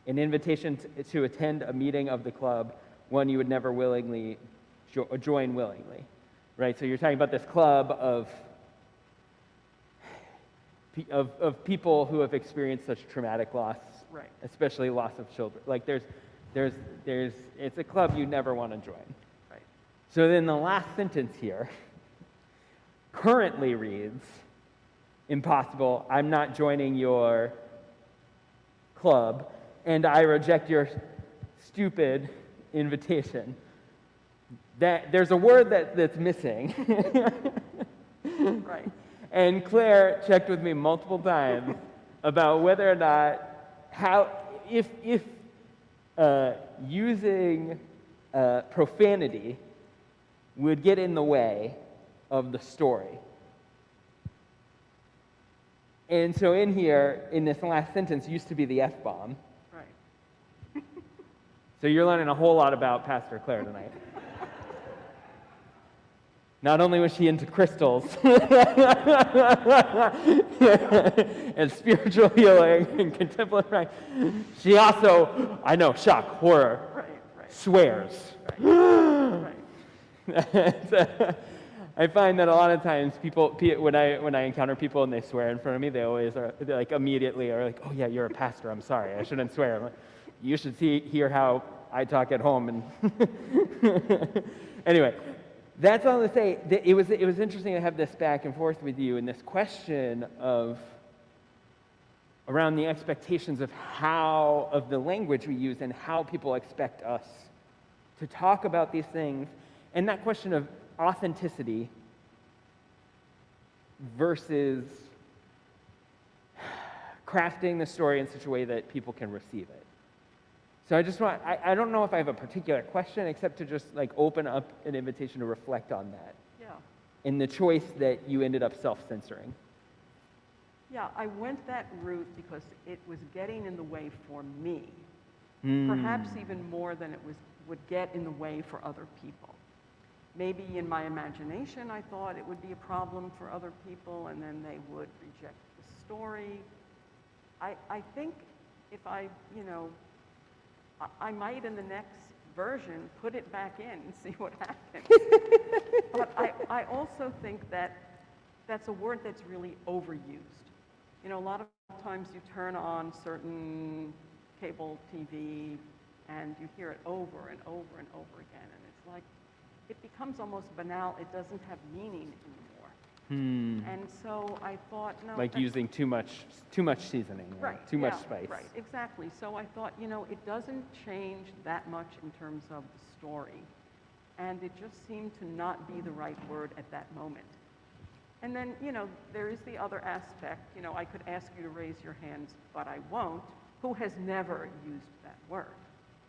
an invitation to attend a meeting of the club, one you would never willingly join willingly, right? So you're talking about this club of of people who have experienced such traumatic loss, Right. especially loss of children. Like it's a club you never want to join. Right. So then the last sentence here currently reads, impossible, I'm not joining your club, and I reject your stupid invitation. There's a word that's missing. Right. And Claire checked with me multiple times about whether or not if using profanity would get in the way of the story. And so in here, in this last sentence, used to be the F-bomb. Right. So you're learning a whole lot about Pastor Claire tonight. Not only was she into crystals and spiritual healing and contemplative practice, she also, I know, shock, horror, Right. swears. Right. I find that a lot of times when I encounter people and they swear in front of me, they're like immediately are like, "Oh yeah, you're a pastor. I'm sorry, I shouldn't swear." I'm like, you should hear how I talk at home. And anyway, that's all to say. It was interesting to have this back and forth with you and this question around the expectations of the language we use and how people expect us to talk about these things, and that question of authenticity versus crafting the story in such a way that people can receive it. So I don't know if I have a particular question except to just like open up an invitation to reflect on that. Yeah. And the choice that you ended up self-censoring. Yeah, I went that route because it was getting in the way for me. Perhaps even more than would get in the way for other people. Maybe in my imagination I thought it would be a problem for other people and then they would reject the story. I think if I might in the next version put it back in and see what happens. But I also think that that's a word that's really overused. You know, a lot of times you turn on certain cable TV and you hear it over and over and over again, and it's like, it becomes almost banal. It doesn't have meaning anymore. And so I thought, no. Like using too much seasoning, right, too much spice. Right, exactly. So I thought, it doesn't change that much in terms of the story. And it just seemed to not be the right word at that moment. And then, there is the other aspect. I could ask you to raise your hands, but I won't. Who has never used that word,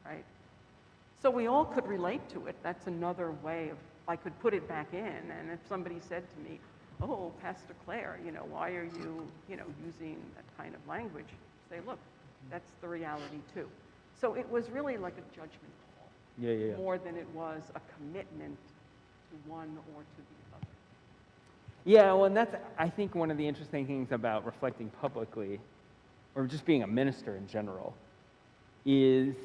right? So we all could relate to it. That's another way of, I could put it back in. And if somebody said to me, "Oh, Pastor Clare, why are you, using that kind of language?" Say, look, that's the reality too. So it was really like a judgment call. Yeah. More than it was a commitment to one or to the other. Yeah, well, and that's, I think, one of the interesting things about reflecting publicly, or just being a minister in general, is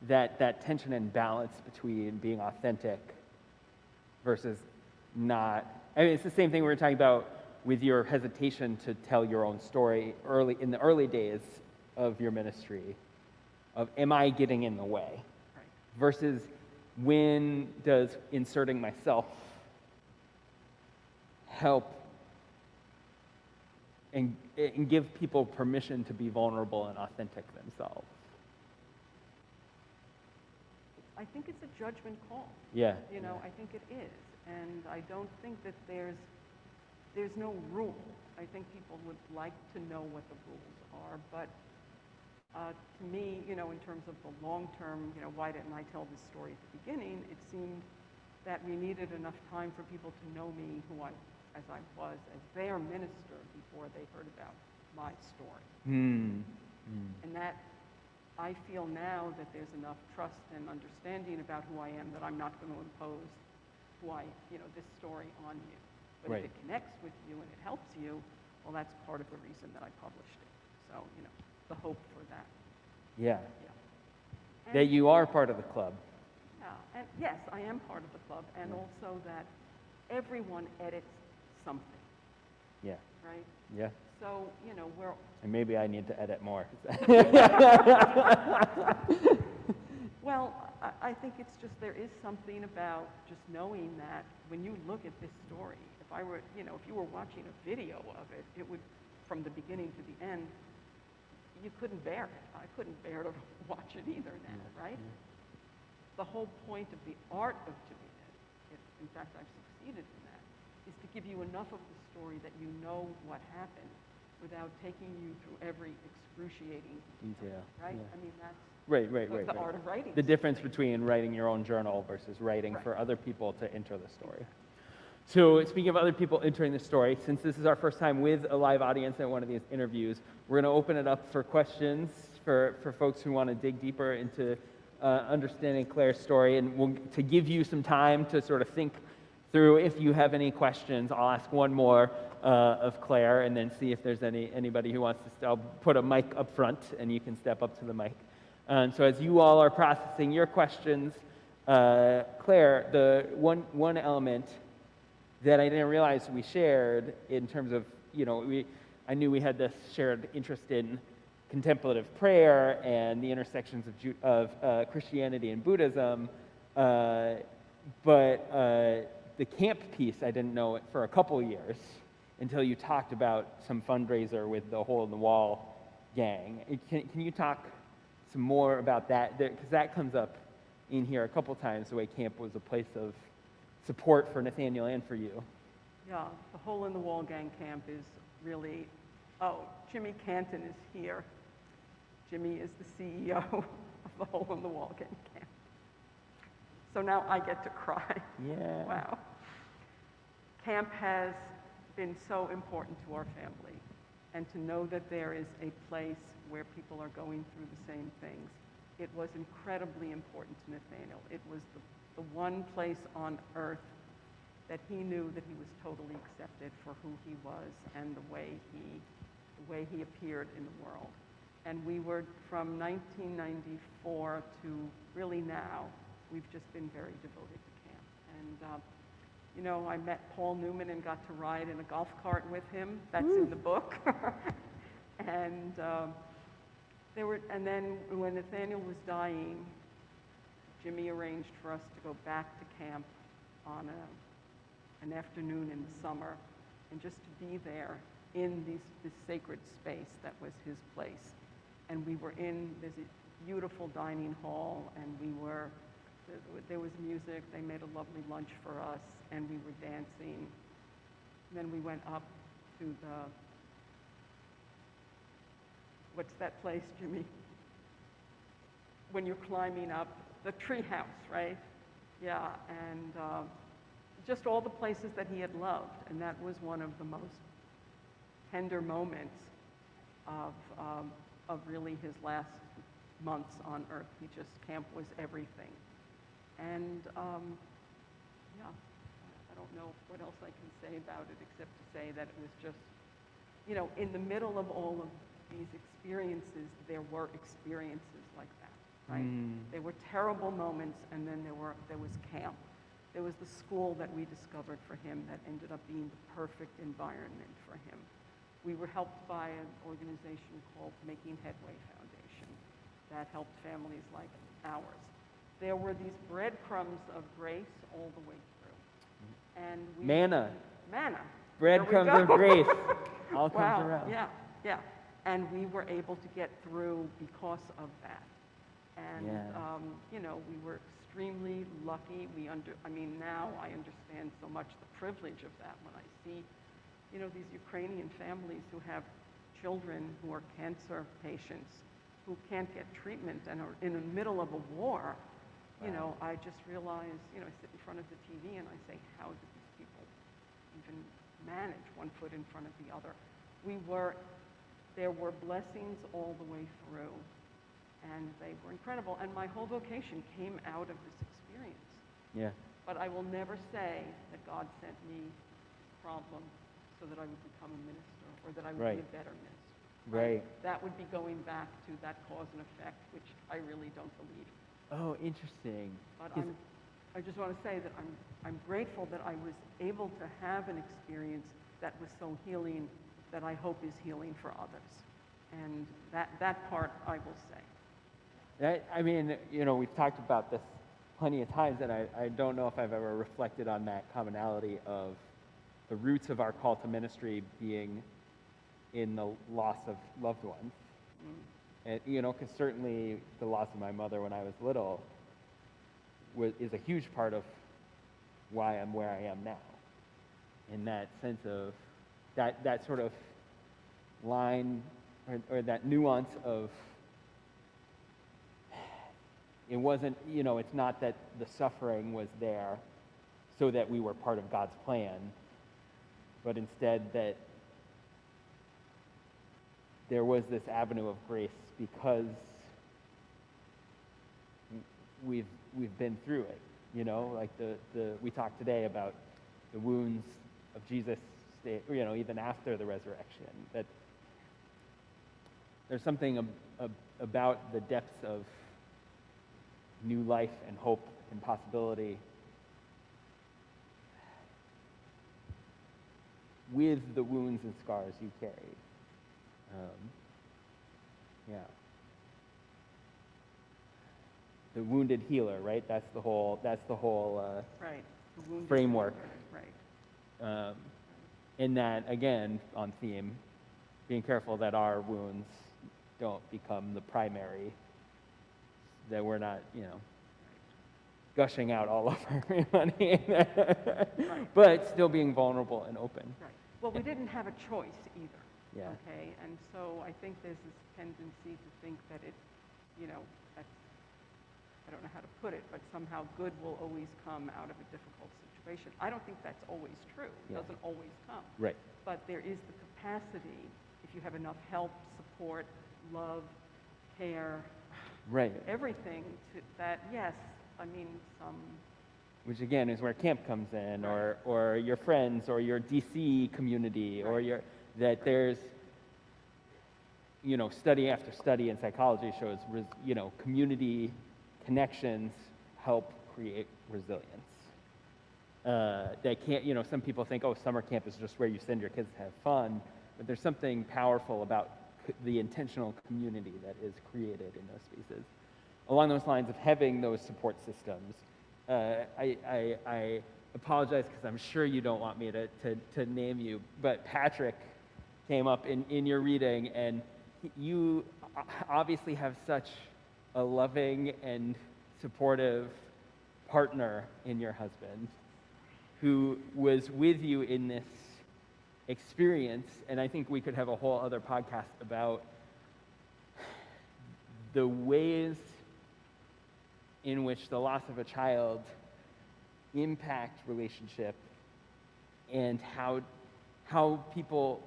that tension and balance between being authentic versus not. I mean, it's the same thing we were talking about with your hesitation to tell your own story in the early days of your ministry, of am I getting in the way? Right. Versus when does inserting myself help and give people permission to be vulnerable and authentic themselves? I think it's a judgment call. Yeah. I think it is. And I don't think that there's no rule. I think people would like to know what the rules are, but to me, in terms of the long term, why didn't I tell this story at the beginning? It seemed that we needed enough time for people to know me as I was as their minister before they heard about my story. And that I feel now that there's enough trust and understanding about who I am that I'm not going to impose this story on you. But Right. if it connects with you and it helps you, well, that's part of the reason that I published it. So, the hope for that. Yeah. And, That you are part of the club. yeah, and yes, I am part of the club, and also that everyone edits something. Yeah. right? Yeah. So, we're And maybe I need to edit more. Well, I think it's just there is something about just knowing that when you look at this story, if you were watching a video of it, it would, from the beginning to the end, you couldn't bear it. I couldn't bear to watch it either now, right? The whole point of the art of doing it, if in fact I've succeeded in that, is to give you enough of the story that you know what happened without taking you through every excruciating Detail. right? Yeah. I mean, that's Right. the art of writing. The difference between writing your own journal versus writing for other people to enter the story. So speaking of other people entering the story, since this is our first time with a live audience at one of these interviews, we're going to open it up for questions for folks who want to dig deeper into understanding Claire's story. And to give you some time to sort of think through if you have any questions, I'll ask one more of Claire and then see if there's anybody who wants to. I'll put a mic up front and you can step up to the mic. So as you all are processing your questions, Claire, the one element that I didn't realize we shared in terms of, I knew we had this shared interest in contemplative prayer and the intersections of Christianity and Buddhism, but the camp piece I didn't know it for a couple years until you talked about some fundraiser with the Hole in the Wall gang. Can you talk some more about that? Because that comes up in here a couple times, the way camp was a place of support for Nathaniel and for you. Yeah, the Hole in the Wall gang camp is really, Jimmy Canton is here. Jimmy is the CEO of the Hole in the Wall gang camp. So now I get to cry. Yeah. Wow. Camp has been so important to our family, and to know that there is a place where people are going through the same things. It was incredibly important to Nathaniel. It was the one place on earth that he knew that he was totally accepted for who he was and the way he appeared in the world. And we were, from 1994 to really now, we've just been very devoted to camp. And I met Paul Newman and got to ride in a golf cart with him. That's in the book. And and then when Nathaniel was dying, Jimmy arranged for us to go back to camp on an afternoon in the summer, and just to be there in this sacred space that was his place. And we were in this beautiful dining hall, and there was music. They made a lovely lunch for us, and we were dancing. And then we went up to what's that place, Jimmy? When you're climbing up, the tree house, right? Yeah, and just all the places that he had loved. And that was one of the most tender moments of really his last months on earth. Camp was everything. And yeah, I don't know what else I can say about it except to say that it was just, in the middle of all of these experiences, there were experiences like that, right? There were terrible moments, and then there was camp. There was the school that we discovered for him that ended up being the perfect environment for him. We were helped by an organization called Making Headway Foundation that helped families like ours. There were these breadcrumbs of grace all the way through. And Manna. Breadcrumbs of grace. All comes around. Yeah. And we were able to get through because of that. And, we were extremely lucky. Now I understand so much the privilege of that when I see, these Ukrainian families who have children who are cancer patients who can't get treatment and are in the middle of a war. I just realize, I sit in front of the TV and I say, how did these people even manage one foot in front of the other? There were blessings all the way through, and they were incredible. And my whole vocation came out of this experience. Yeah. But I will never say that God sent me this problem so that I would become a minister or that I would be a better minister. Right. That would be going back to that cause and effect, which I really don't believe. Oh, interesting. But I just want to say that I'm grateful that I was able to have an experience that was so healing that I hope is healing for others. And that part I will say. I mean, we've talked about this plenty of times, and I don't know if I've ever reflected on that commonality of the roots of our call to ministry being in the loss of loved ones. And, because certainly the loss of my mother when I was little is a huge part of why I'm where I am now. In that sense of that sort of line or that nuance of, it wasn't, it's not that the suffering was there so that we were part of God's plan, but instead that there was this avenue of grace because we've been through it, like we talked today about the wounds of Jesus, even after the resurrection, that there's something about the depths of new life and hope and possibility with the wounds and scars you carry. The wounded healer, right? That's the whole Right. The wounded framework. healer, right. In that, again, on theme, being careful that our wounds don't become the primary, that we're not, gushing out all over everybody, Right. but still being vulnerable and open. Right. Well, we didn't have a choice either. Yeah. Okay, and so I think there's this tendency to think that it, that's, I don't know how to put it, but somehow good will always come out of a difficult situation. I don't think that's always true. It doesn't always come. Right. But there is the capacity, if you have enough help, support, love, care, Right. everything, that, yes, I mean, some... Which again is where camp comes in, Right. or your friends, or your DC community, or Right. there's, study after study in psychology shows, community connections help create resilience. They can't, some people think, summer camp is just where you send your kids to have fun, but there's something powerful about the intentional community that is created in those spaces. Along those lines of having those support systems, I apologize because I'm sure you don't want me to name you, but Patrick came up in your reading, and you obviously have such a loving and supportive partner in your husband who was with you in this experience, and I think we could have a whole other podcast about the ways in which the loss of a child impact relationship and how couples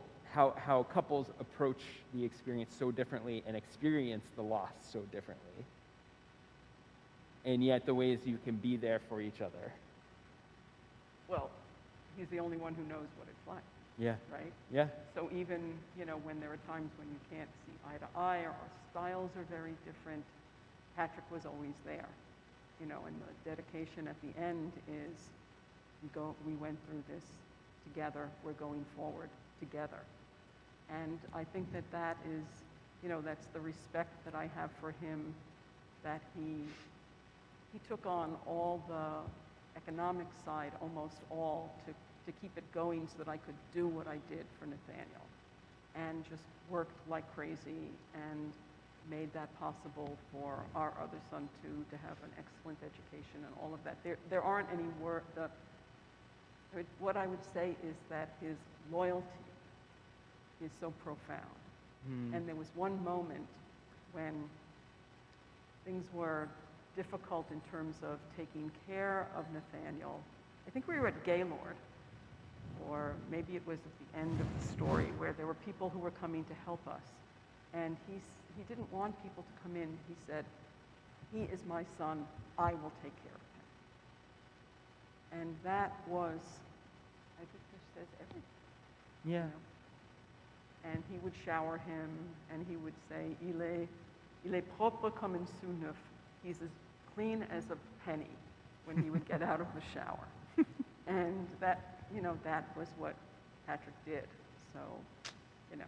approach the experience so differently and experience the loss so differently, and yet the ways you can be there for each other. Well, he's the only one who knows what it's like. Yeah. Right? Yeah. So even, when there are times when you can't see eye to eye or our styles are very different, Patrick was always there. And the dedication at the end is we went through this together, we're going forward together. And I think that is, that's the respect that I have for him, that he took on all the economic side, almost all, to keep it going so that I could do what I did for Nathaniel, and just worked like crazy and made that possible for our other son too, to have an excellent education and all of that. There aren't any what I would say is that his loyalty is so profound. And there was one moment when things were difficult in terms of taking care of Nathaniel. I think we were at Gaylord, or maybe it was at the end of the story, where there were people who were coming to help us. And he didn't want people to come in. He said, "He is my son, I will take care of him." And that was, I think this says everything. Yeah. And he would shower him, and he would say, il est propre comme un sou neuf. He's as clean as a penny when he would get out of the shower. And that, that was what Patrick did. So, you know,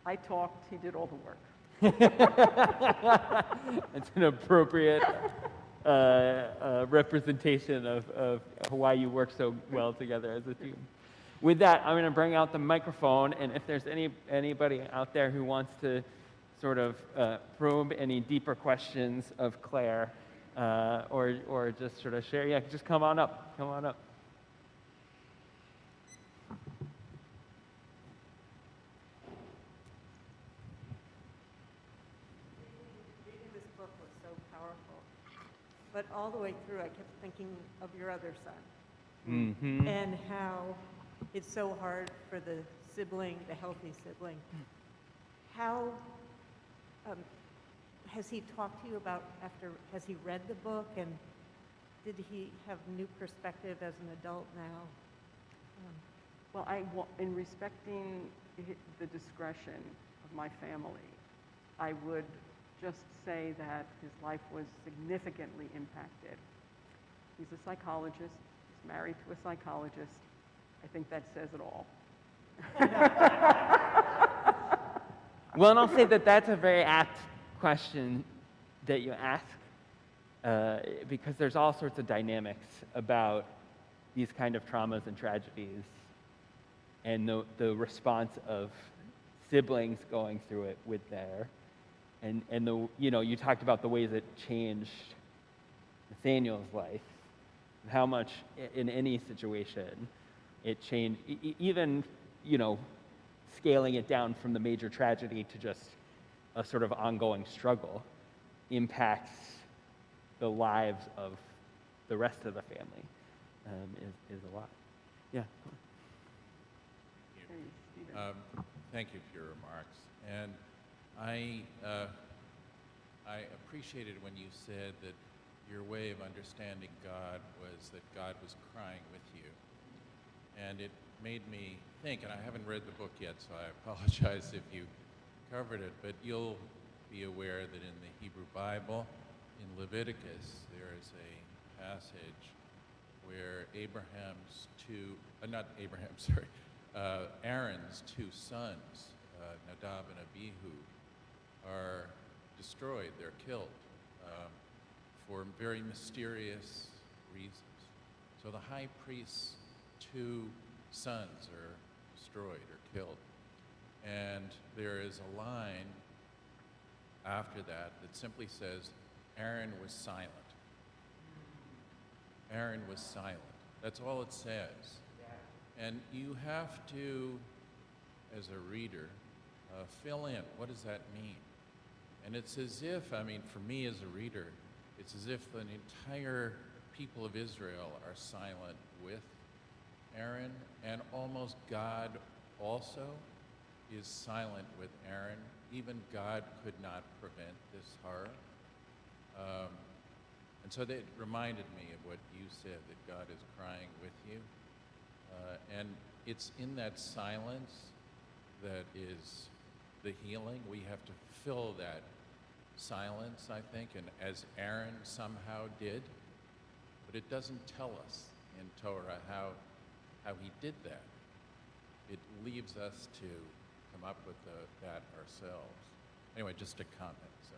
I talked, he did all the work. It's an appropriate representation of why you work so well together as a team. With that, I'm going to bring out the microphone, and if there's anybody out there who wants to sort of probe any deeper questions of Claire, or just sort of share, yeah, just come on up. Come on up. Reading this book was so powerful, but all the way through I kept thinking of your other son Mm-hmm. and how it's so hard for the sibling, the healthy sibling. How has he talked to you about has he read the book, and did he have new perspective as an adult now? Well, in respecting the discretion of my family, I would just say that his life was significantly impacted. He's a psychologist. He's married to a psychologist. I think that says it all. Well, and I'll say that that's a very apt question that you ask, because there's all sorts of dynamics about these kind of traumas and tragedies, and the response of siblings going through it with and the, you know, you talked about the ways it changed Nathaniel's life, how much in any situation it changed, even, you know, scaling it down from the major tragedy to just a sort of ongoing struggle impacts the lives of the rest of the family, is a lot. Yeah. Hey, Stephen. Thank you for your remarks. And I appreciated when you said that your way of understanding God was that God was crying with you. And it made me think, and I haven't read the book yet, so I apologize if you covered it, but you'll be aware that in the Hebrew Bible, in Leviticus, there is a passage where Aaron's two sons, Nadab and Abihu, are destroyed, they're killed for very mysterious reasons. So the high priest's two sons are destroyed or killed. And there is a line after that simply says, Aaron was silent. Aaron was silent. That's all it says. And you have to, as a reader, fill in, what does that mean? And it's as if, I mean, for me as a reader, it's as if the entire people of Israel are silent with Aaron, and almost God also is silent with Aaron. Even God could not prevent this horror. And so that reminded me of what you said, that God is crying with you. And it's in that silence that is the healing. We have to fill that silence, I think, and as Aaron somehow did. But it doesn't tell us in Torah how he did that. It leaves us to come up with that ourselves. Anyway, just a comment. So.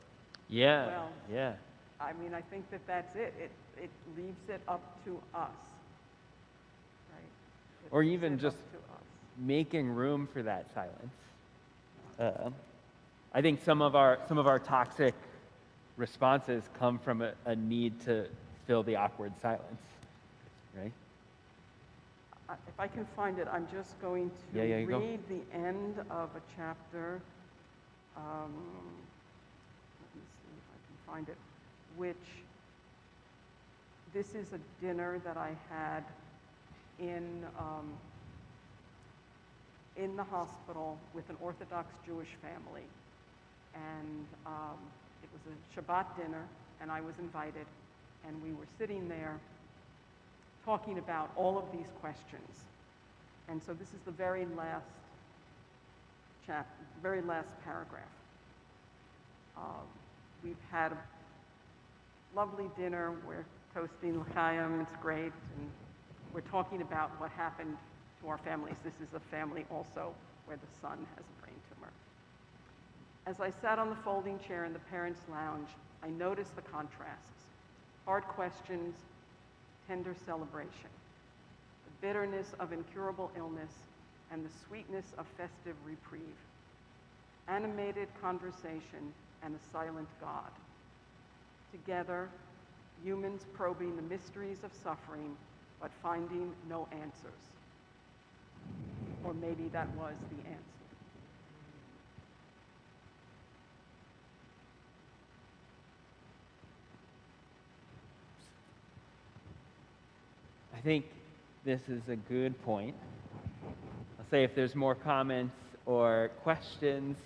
Yeah. Well, yeah. I mean, I think that's it. It leaves it up to us, right? It Or leaves even it just up to us. making room for that silence. I think some of our toxic responses come from a need to fill the awkward silence, right? If I can find it, I'm just going to Yeah, you go. read the end of a chapter. Let me see if I can find it. Which, this is a dinner that I had in the hospital with an Orthodox Jewish family. And it was a Shabbat dinner, and I was invited. And we were sitting there talking about all of these questions. And so this is the very last paragraph. We've had a lovely dinner. We're toasting l'chaim. It's great. And we're talking about what happened to our families. This is a family also where the son has a brain tumor. As I sat on the folding chair in the parents' lounge, I noticed the contrasts: hard questions, tender celebration, the bitterness of incurable illness, and the sweetness of festive reprieve, animated conversation, and a silent God. Together, humans probing the mysteries of suffering, but finding no answers. Or maybe that was the answer. I think this is a good point. I'll say if there's more comments or questions,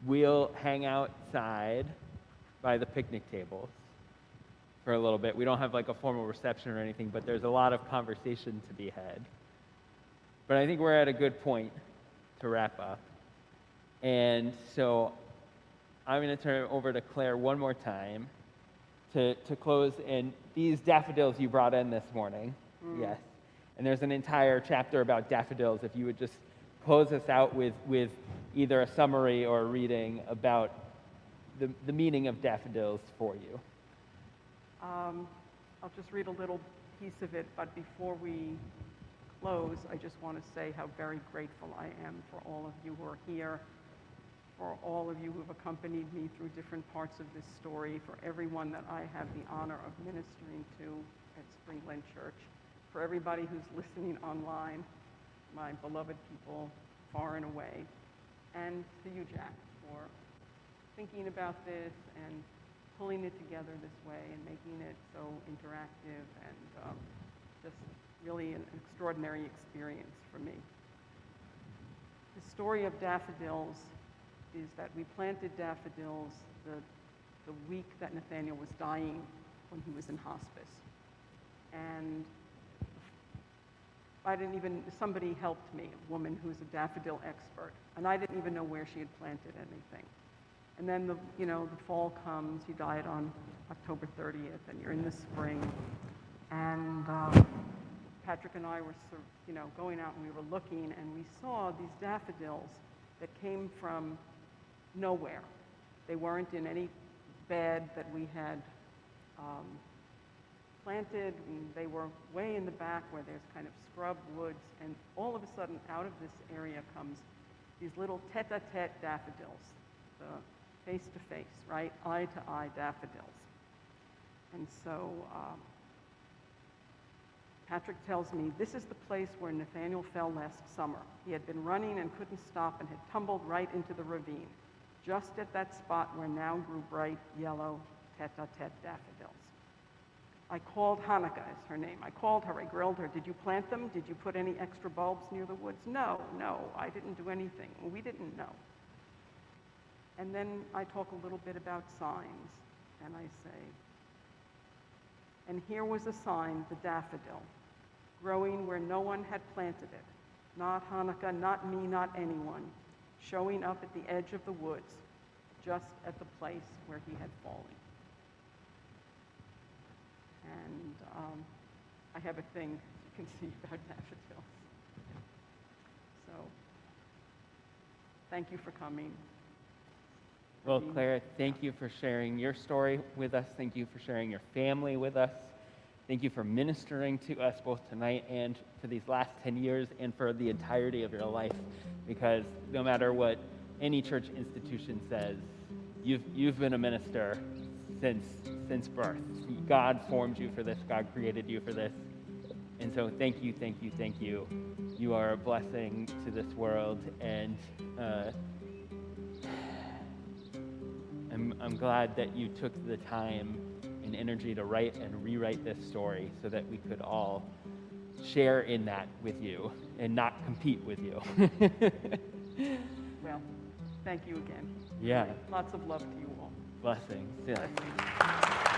we'll hang outside by the picnic tables for a little bit. We don't have like a formal reception or anything, but there's a lot of conversation to be had. But I think we're at a good point to wrap up. And so I'm going to turn it over to Claire one more time to close. And these daffodils you brought in this morning, yes. And there's an entire chapter about daffodils. If you would just close us out with either a summary or a reading about the meaning of daffodils for you. I'll just read a little piece of it, but before we close, I just want to say how very grateful I am for all of you who are here, for all of you who have accompanied me through different parts of this story, for everyone that I have the honor of ministering to at Spring Glen Church, for everybody who's listening online, my beloved people far and away, and to you, Jack, for thinking about this and pulling it together this way and making it so interactive and just really an extraordinary experience for me. The story of daffodils is that we planted daffodils the week that Nathaniel was dying when he was in hospice. And somebody helped me, a woman who's a daffodil expert, and I didn't even know where she had planted anything. And then the fall comes. He died on October 30th, and you're in the spring. And Patrick and I were going out, and we were looking, and we saw these daffodils that came from nowhere. They weren't in any bed that we had planted, and they were way in the back where there's kind of scrub woods, and all of a sudden out of this area comes these little tete-a-tete daffodils, the face-to-face, right, eye-to-eye daffodils. And so Patrick tells me, this is the place where Nathaniel fell last summer. He had been running and couldn't stop and had tumbled right into the ravine, just at that spot where now grew bright yellow tete-a-tete daffodils. I called Hanukkah, is her name. I called her, I grilled her. Did you plant them? Did you put any extra bulbs near the woods? No, I didn't do anything. Well, we didn't know. And then I talk a little bit about signs, and I say, and here was a sign, the daffodil, growing where no one had planted it. Not Hanukkah, not me, not anyone, showing up at the edge of the woods, just at the place where he had fallen. And I have a thing you can see about daffodils. So, thank you for coming. Well, Claire, thank you for sharing your story with us. Thank you for sharing your family with us. Thank you for ministering to us both tonight and for these last 10 years and for the entirety of your life. Because no matter what any church institution says, you've been a minister since birth. God formed you for this. God created you for this. And so thank you, thank you, thank you. You are a blessing to this world, and I'm glad that you took the time and energy to write and rewrite this story so that we could all share in that with you and not compete with you. Well, thank you again. Yeah. Lots of love to you all. Blessings. Yeah. Blessings.